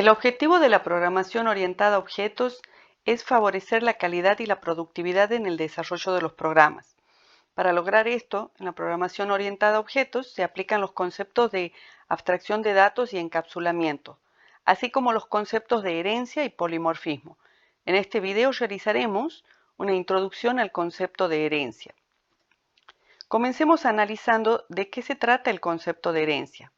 El objetivo de la programación orientada a objetos es favorecer la calidad y la productividad en el desarrollo de los programas. Para lograr esto, en la programación orientada a objetos se aplican los conceptos de abstracción de datos y encapsulamiento, así como los conceptos de herencia y polimorfismo. En este video realizaremos una introducción al concepto de herencia. Comencemos analizando de qué se trata el concepto de herencia.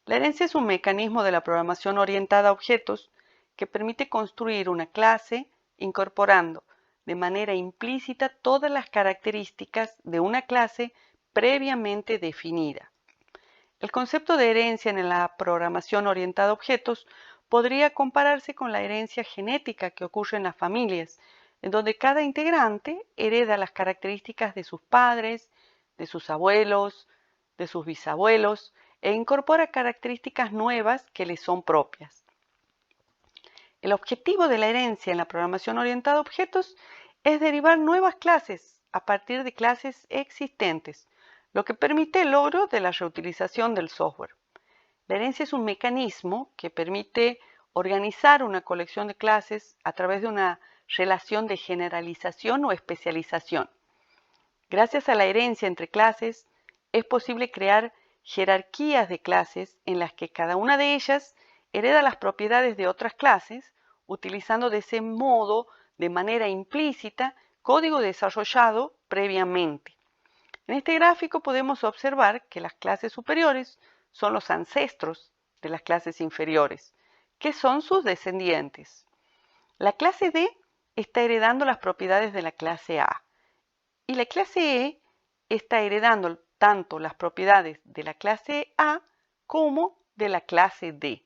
La herencia es un mecanismo de la programación orientada a objetos que permite construir una clase incorporando de manera implícita todas las características de una clase previamente definida. El concepto de herencia en la programación orientada a objetos podría compararse con la herencia genética que ocurre en las familias, en donde cada integrante hereda las características de sus padres, de sus abuelos, de sus bisabuelos, e incorpora características nuevas que le son propias. El objetivo de la herencia en la programación orientada a objetos es derivar nuevas clases a partir de clases existentes, lo que permite el logro de la reutilización del software. La herencia es un mecanismo que permite organizar una colección de clases a través de una relación de generalización o especialización. Gracias a la herencia entre clases, es posible crear jerarquías de clases en las que cada una de ellas hereda las propiedades de otras clases, utilizando de ese modo, de manera implícita, código desarrollado previamente. En este gráfico podemos observar que las clases superiores son los ancestros de las clases inferiores, que son sus descendientes. La clase D está heredando las propiedades de la clase A y la clase E está heredando tanto las propiedades de la clase A como de la clase D.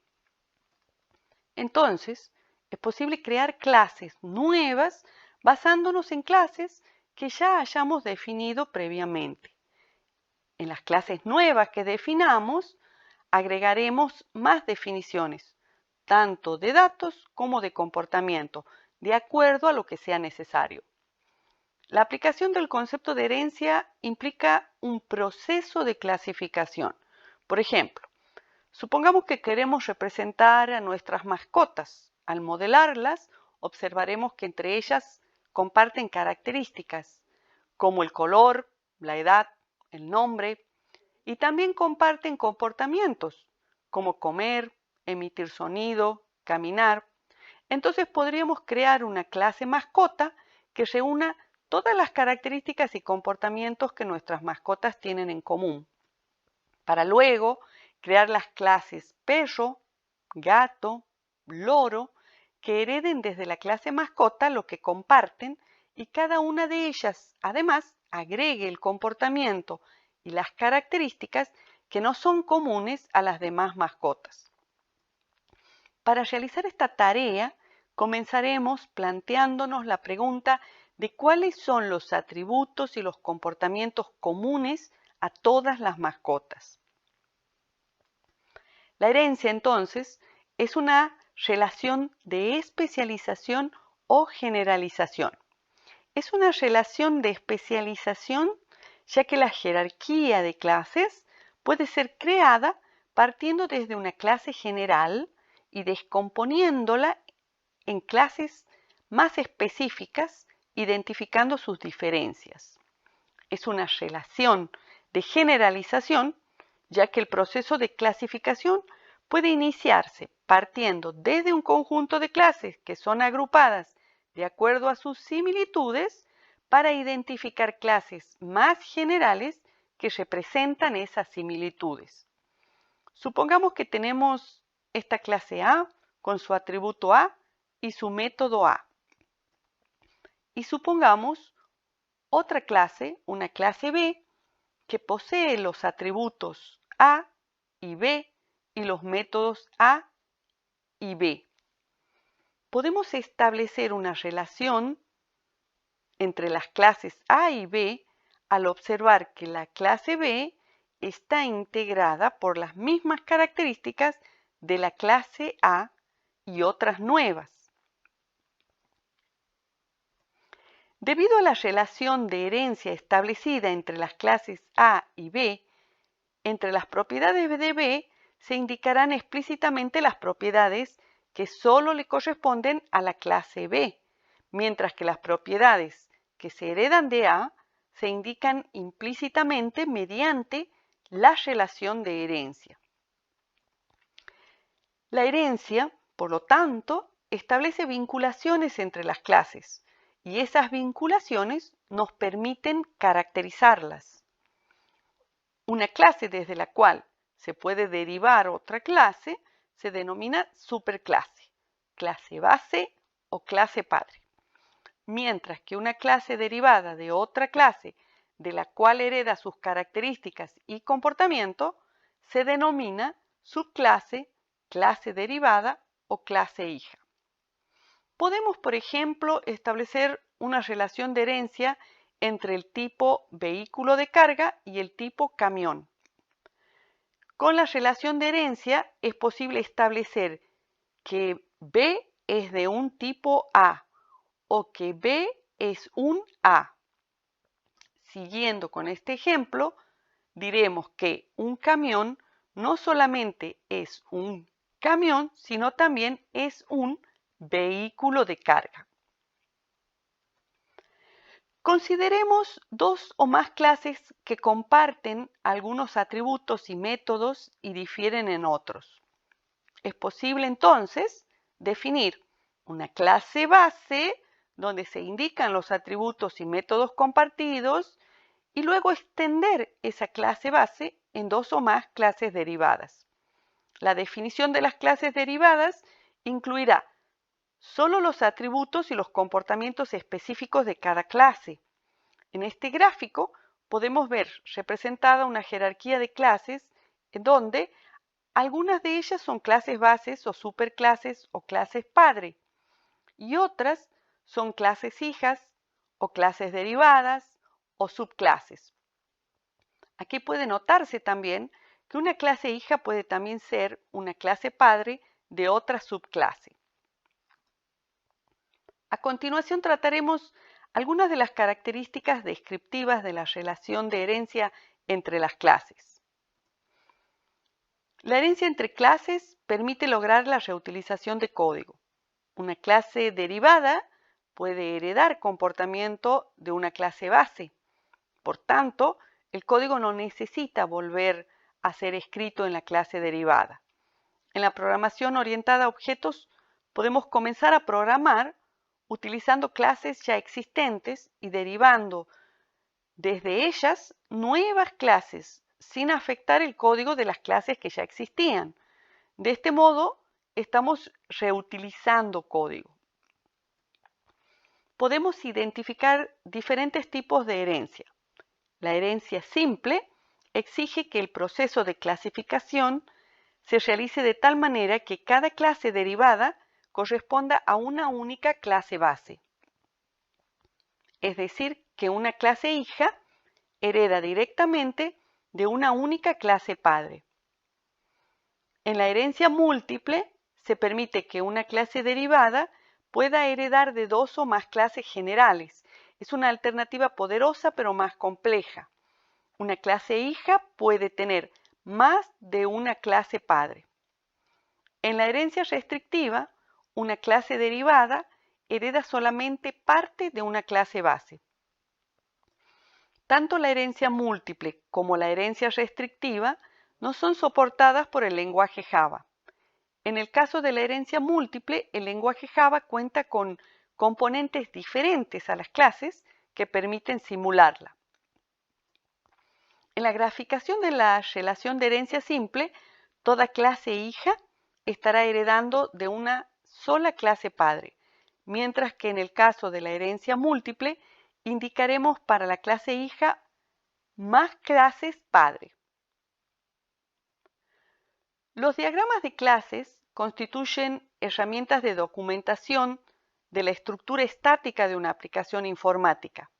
Entonces, es posible crear clases nuevas basándonos en clases que ya hayamos definido previamente. En las clases nuevas que definamos, agregaremos más definiciones, tanto de datos como de comportamiento, de acuerdo a lo que sea necesario. La aplicación del concepto de herencia implica un proceso de clasificación. Por ejemplo, supongamos que queremos representar a nuestras mascotas. Al modelarlas, observaremos que entre ellas comparten características como el color, la edad, el nombre, y también comparten comportamientos como comer, emitir sonido, caminar. Entonces podríamos crear una clase mascota que reúna todas las características y comportamientos que nuestras mascotas tienen en común, para luego crear las clases perro, gato, loro, que hereden desde la clase mascota lo que comparten y cada una de ellas, además, agregue el comportamiento y las características que no son comunes a las demás mascotas. Para realizar esta tarea, comenzaremos planteándonos la pregunta de cuáles son los atributos y los comportamientos comunes a todas las mascotas. La herencia, entonces, es una relación de especialización o generalización. Es una relación de especialización ya que la jerarquía de clases puede ser creada partiendo desde una clase general y descomponiéndola en clases más específicas, identificando sus diferencias. Es una relación de generalización, ya que el proceso de clasificación puede iniciarse partiendo desde un conjunto de clases que son agrupadas de acuerdo a sus similitudes para identificar clases más generales que representan esas similitudes. Supongamos que tenemos esta clase A con su atributo A y su método A. Y supongamos otra clase, una clase B, que posee los atributos A y B y los métodos A y B. Podemos establecer una relación entre las clases A y B al observar que la clase B está integrada por las mismas características de la clase A y otras nuevas. Debido a la relación de herencia establecida entre las clases A y B, entre las propiedades de B se indicarán explícitamente las propiedades que solo le corresponden a la clase B, mientras que las propiedades que se heredan de A se indican implícitamente mediante la relación de herencia. La herencia, por lo tanto, establece vinculaciones entre las clases y esas vinculaciones nos permiten caracterizarlas. Una clase desde la cual se puede derivar otra clase se denomina superclase, clase base o clase padre, mientras que una clase derivada de otra clase de la cual hereda sus características y comportamiento se denomina subclase, clase derivada o clase hija. Podemos, por ejemplo, establecer una relación de herencia entre el tipo vehículo de carga y el tipo camión. Con la relación de herencia es posible establecer que B es de un tipo A o que B es un A. Siguiendo con este ejemplo, diremos que un camión no solamente es un camión, sino también es un vehículo de carga. Consideremos dos o más clases que comparten algunos atributos y métodos y difieren en otros. Es posible entonces definir una clase base donde se indican los atributos y métodos compartidos y luego extender esa clase base en dos o más clases derivadas. La definición de las clases derivadas incluirá solo los atributos y los comportamientos específicos de cada clase. En este gráfico podemos ver representada una jerarquía de clases en donde algunas de ellas son clases bases o superclases o clases padre y otras son clases hijas o clases derivadas o subclases. Aquí puede notarse también que una clase hija puede también ser una clase padre de otra subclase. A continuación trataremos algunas de las características descriptivas de la relación de herencia entre las clases. La herencia entre clases permite lograr la reutilización de código. Una clase derivada puede heredar comportamiento de una clase base. Por tanto, el código no necesita volver a ser escrito en la clase derivada. En la programación orientada a objetos podemos comenzar a programar utilizando clases ya existentes y derivando desde ellas nuevas clases sin afectar el código de las clases que ya existían. De este modo, estamos reutilizando código. Podemos identificar diferentes tipos de herencia. La herencia simple exige que el proceso de clasificación se realice de tal manera que cada clase derivada corresponda a una única clase base. Es decir, que una clase hija hereda directamente de una única clase padre. En la herencia múltiple se permite que una clase derivada pueda heredar de dos o más clases generales. Es una alternativa poderosa pero más compleja. Una clase hija puede tener más de una clase padre. En la herencia restrictiva, una clase derivada hereda solamente parte de una clase base. Tanto la herencia múltiple como la herencia restrictiva no son soportadas por el lenguaje Java. En el caso de la herencia múltiple, el lenguaje Java cuenta con componentes diferentes a las clases que permiten simularla. En la graficación de la relación de herencia simple, toda clase hija estará heredando de una sola clase padre, mientras que en el caso de la herencia múltiple, indicaremos para la clase hija más clases padre. Los diagramas de clases constituyen herramientas de documentación de la estructura estática de una aplicación informática.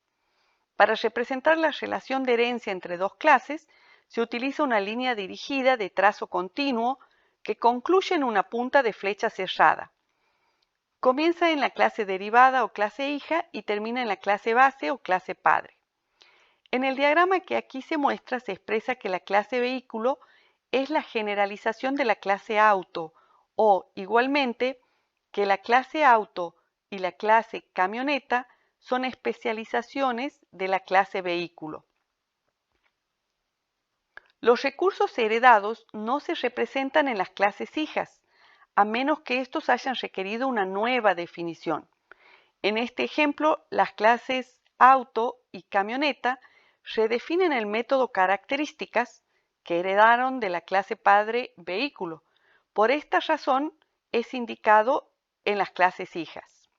Para representar la relación de herencia entre dos clases, se utiliza una línea dirigida de trazo continuo que concluye en una punta de flecha cerrada. Comienza en la clase derivada o clase hija y termina en la clase base o clase padre. En el diagrama que aquí se muestra se expresa que la clase vehículo es la generalización de la clase auto o, igualmente, que la clase auto y la clase camioneta son especializaciones de la clase vehículo. Los recursos heredados no se representan en las clases hijas, a menos que estos hayan requerido una nueva definición. En este ejemplo, las clases auto y camioneta redefinen el método características que heredaron de la clase padre vehículo. Por esta razón es indicado en las clases hijas.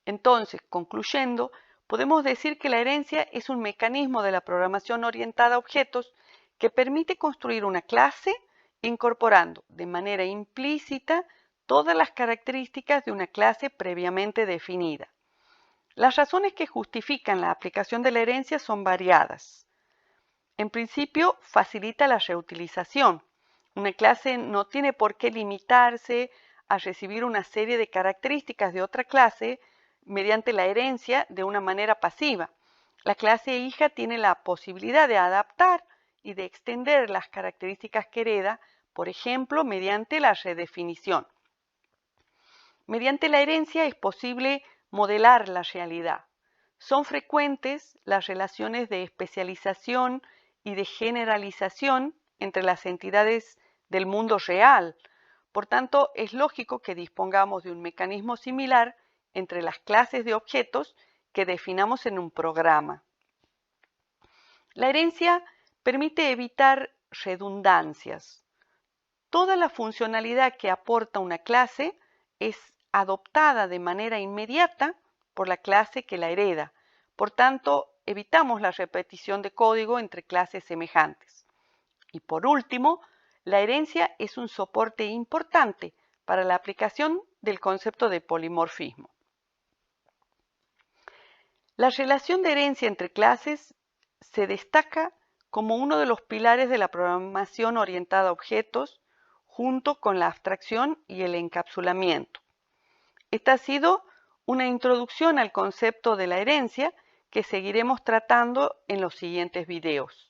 Entonces, concluyendo, podemos decir que la herencia es un mecanismo de la programación orientada a objetos que permite construir una clase incorporando de manera implícita todas las características de una clase previamente definida. Las razones que justifican la aplicación de la herencia son variadas. En principio, facilita la reutilización. Una clase no tiene por qué limitarse a recibir una serie de características de otra clase mediante la herencia de una manera pasiva. La clase hija tiene la posibilidad de adaptar y de extender las características que hereda, por ejemplo, mediante la redefinición. Mediante la herencia es posible modelar la realidad. Son frecuentes las relaciones de especialización y de generalización entre las entidades del mundo real. Por tanto, es lógico que dispongamos de un mecanismo similar entre las clases de objetos que definamos en un programa. La herencia permite evitar redundancias. Toda la funcionalidad que aporta una clase es adoptada de manera inmediata por la clase que la hereda. Por tanto, evitamos la repetición de código entre clases semejantes. Y por último, la herencia es un soporte importante para la aplicación del concepto de polimorfismo. La relación de herencia entre clases se destaca como uno de los pilares de la programación orientada a objetos, junto con la abstracción y el encapsulamiento. Esta ha sido una introducción al concepto de la herencia que seguiremos tratando en los siguientes videos.